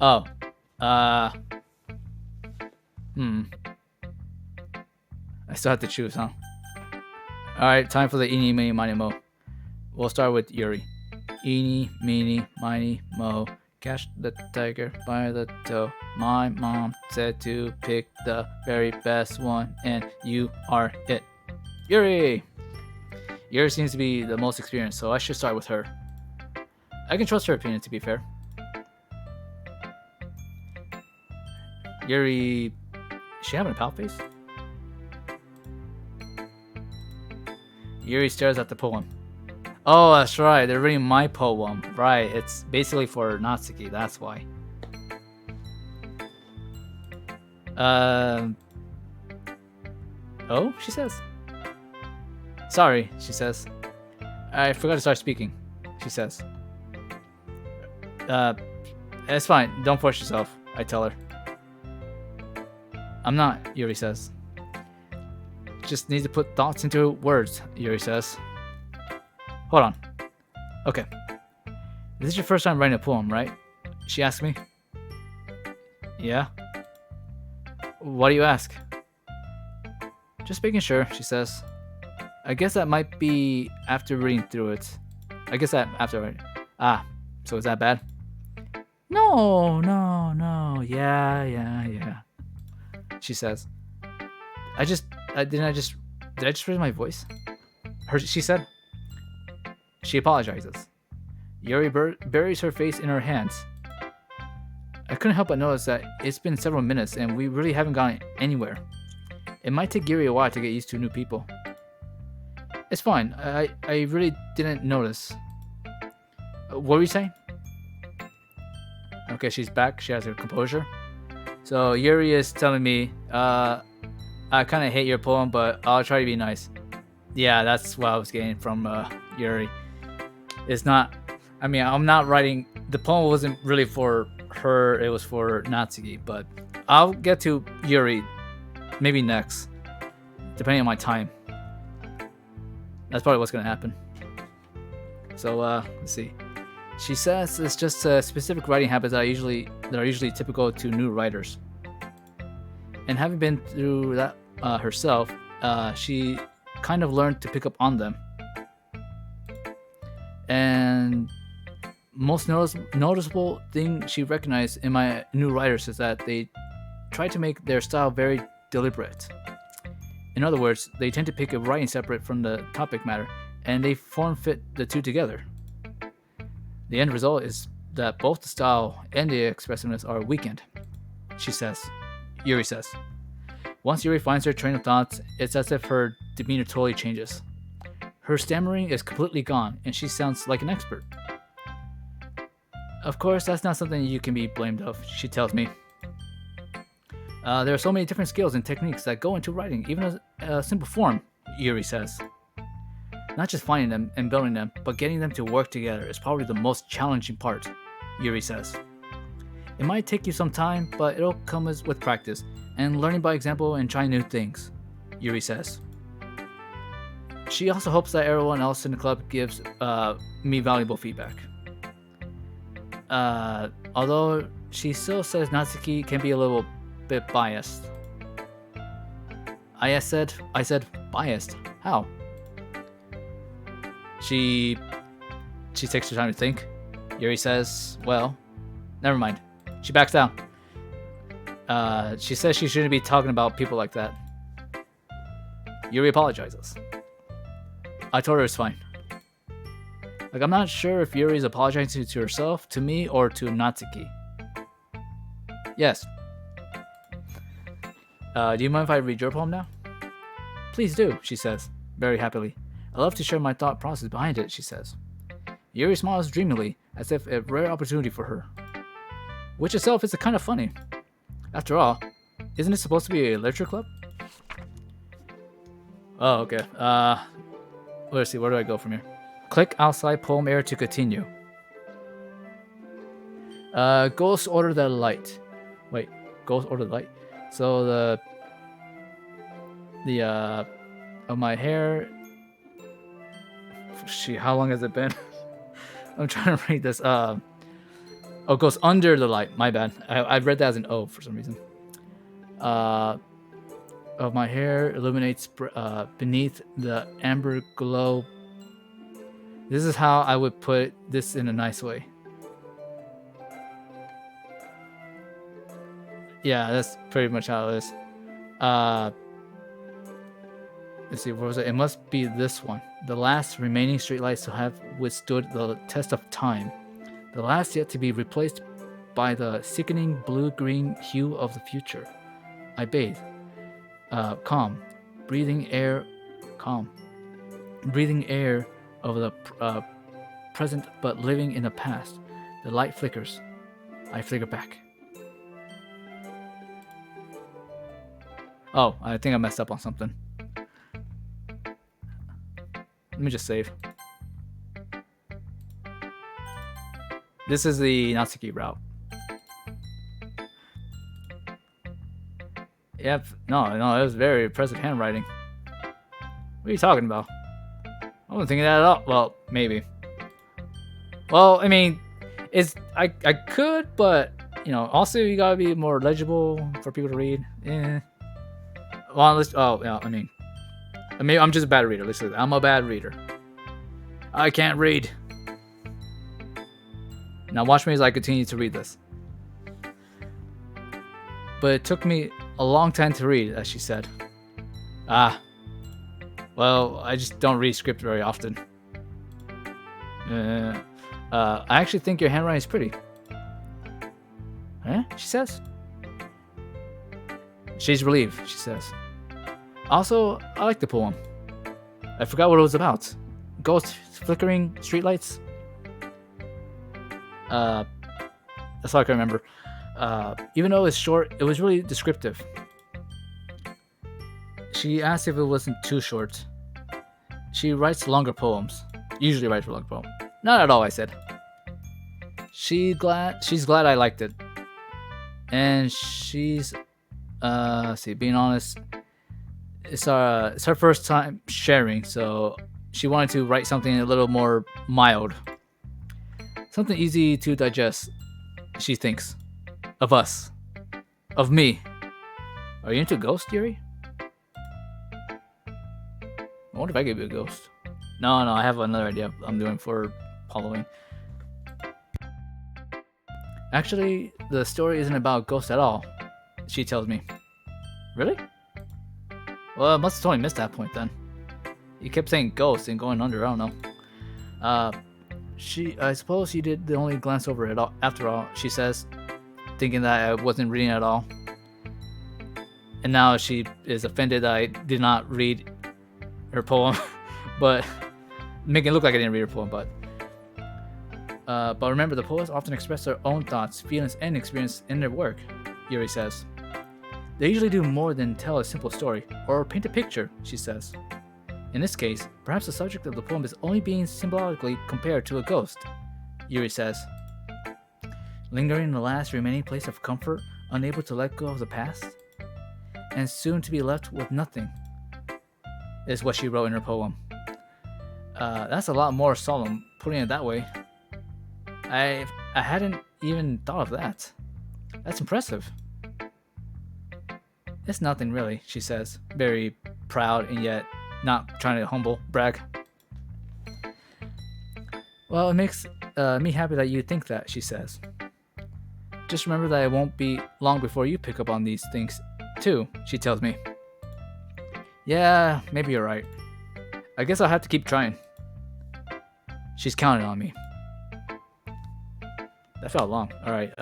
Oh. Uh. Hmm. I still have to choose, huh? Alright, time for the eeny, meeny, miny, mo. We'll start with Yuri. Eeny, meeny, miny, mo. Catch the tiger by the toe. My mom said to pick the very best one, and you are it. Yuri! Yuri seems to be the most experienced, so I should start with her. I can trust her opinion, to be fair. Yuri. Is she having a pout face? Yuri stares at the poem. Oh, that's right. They're reading my poem. Right. It's basically for Natsuki. That's why. Um. Oh, she says. Sorry, she says. I forgot to start speaking. She says. Uh, it's fine. Don't force yourself. I tell her. I'm not. Yuri says. Just need to put thoughts into words. Yuri says. Hold on. Okay. This is your first time writing a poem, right? She asked me. Yeah. What do you ask? Just making sure, she says. I guess that might be after reading through it. I guess that after reading. Ah, so is that bad? No, no, no. Yeah. She says. I just, did I just raise my voice? She said. She apologizes. Yuri buries her face in her hands. I couldn't help but notice that it's been several minutes and we really haven't gone anywhere. It might take Yuri a while to get used to new people. It's fine. I really didn't notice. What were you saying? Okay, she's back. She has her composure. So Yuri is telling me, I kind of hate your poem, but I'll try to be nice. Yeah, that's what I was getting from Yuri. It's not. I mean, I'm not writing. The poem wasn't really for her. It was for Natsuki. But I'll get to Yuri maybe next, depending on my time. That's probably what's gonna happen. So let's see. She says it's just specific writing habits that are usually typical to new writers. And having been through that herself, she kind of learned to pick up on them. And most noticeable thing she recognized in my new writers is that they try to make their style very deliberate. In other words, they tend to pick a writing separate from the topic matter, and they form fit the two together. The end result is that both the style and the expressiveness are weakened, she says. Yuri says. Once Yuri finds her train of thoughts, it's as if her demeanor totally changes. Her stammering is completely gone, and she sounds like an expert. Of course, that's not something you can be blamed of, she tells me. There are so many different skills and techniques that go into writing, even a simple form, Yuri says. Not just finding them and building them, but getting them to work together is probably the most challenging part, Yuri says. It might take you some time, but it'll come with practice and learning by example and trying new things, Yuri says. She also hopes that everyone else in the club gives me valuable feedback. Although she still says Natsuki can be a little bit biased. I said biased. How? She takes her time to think. Yuri says, well, never mind. She backs down. She says she shouldn't be talking about people like that. Yuri apologizes. I told her it's fine. Like, I'm not sure if Yuri is apologizing to herself, to me, or to Natsuki. Yes. Do you mind if I read your poem now? Please do, she says, very happily. I love to share my thought process behind it, she says. Yuri smiles dreamily, as if a rare opportunity for her. Which itself is kind of funny. After all, isn't it supposed to be a literature club? Oh, okay. Let's see, where do I go from here? Click outside poem area to continue. Ghost order the light. Wait, ghost order the light. So the of my hair. How long has it been? I'm trying to read this. Oh, goes under the light. My bad. I read that as an O for some reason. Of my hair illuminates beneath the amber glow. This is how I would put this in a nice way. Yeah, that's pretty much how it is. Let's see, what was it? It must be this one. The last remaining streetlights to have withstood the test of time. The last yet to be replaced by the sickening blue-green hue of the future. I bathe. Calm. Breathing air of the present but living in the past. The light flickers. I flicker back. Oh, I think I messed up on something. Let me just save. This is the Natsuki route. Yep. No, it was very impressive handwriting. What are you talking about? I wasn't thinking that at all. Well, maybe. Well, I mean, I could, but you know, also you gotta be more legible for people to read. Well, I mean, I'm just a bad reader. Listen, I'm a bad reader. I can't read. Now watch me as I continue to read this. But it took me a long time to read, as she said. Well, I just don't read script very often. I actually think your handwriting is pretty. She says. She's relieved, she says. Also, I like the poem. I forgot what it was about. Ghosts, flickering streetlights. That's all I can remember. Even though it's short, it was really descriptive. She asked if it wasn't too short. She writes longer poems. Usually writes a longer poem. Not at all, I said. She's glad I liked it. And she's being honest, it's her first time sharing, so she wanted to write something a little more mild. Something easy to digest, she thinks. Of us. Of me. Are you into ghosts, Yuri? I wonder if I could be a ghost. No, I have another idea I'm doing for Halloween. Actually, the story isn't about ghosts at all, she tells me. Really? Well, I must have totally missed that point then. You kept saying ghosts and going under, I don't know. I suppose she did only glance over it after all, she says, thinking that I wasn't reading at all. And now she is offended that I did not read her poem, but making it look like I didn't read her poem, but remember, the poets often express their own thoughts, feelings, and experience in their work, Yuri says. They usually do more than tell a simple story, or paint a picture, she says. In this case, perhaps the subject of the poem is only being symbolically compared to a ghost, Yuri says. Lingering in the last remaining place of comfort, unable to let go of the past, and soon to be left with nothing, is what she wrote in her poem. That's a lot more solemn, putting it that way. I hadn't even thought of that. That's impressive. It's nothing really, she says, very proud and yet not trying to brag. Well, it makes me happy that you think that, she says. Just remember that it won't be long before you pick up on these things, too, she tells me. Yeah, maybe you're right. I guess I'll have to keep trying. She's counting on me. That felt long. Alright,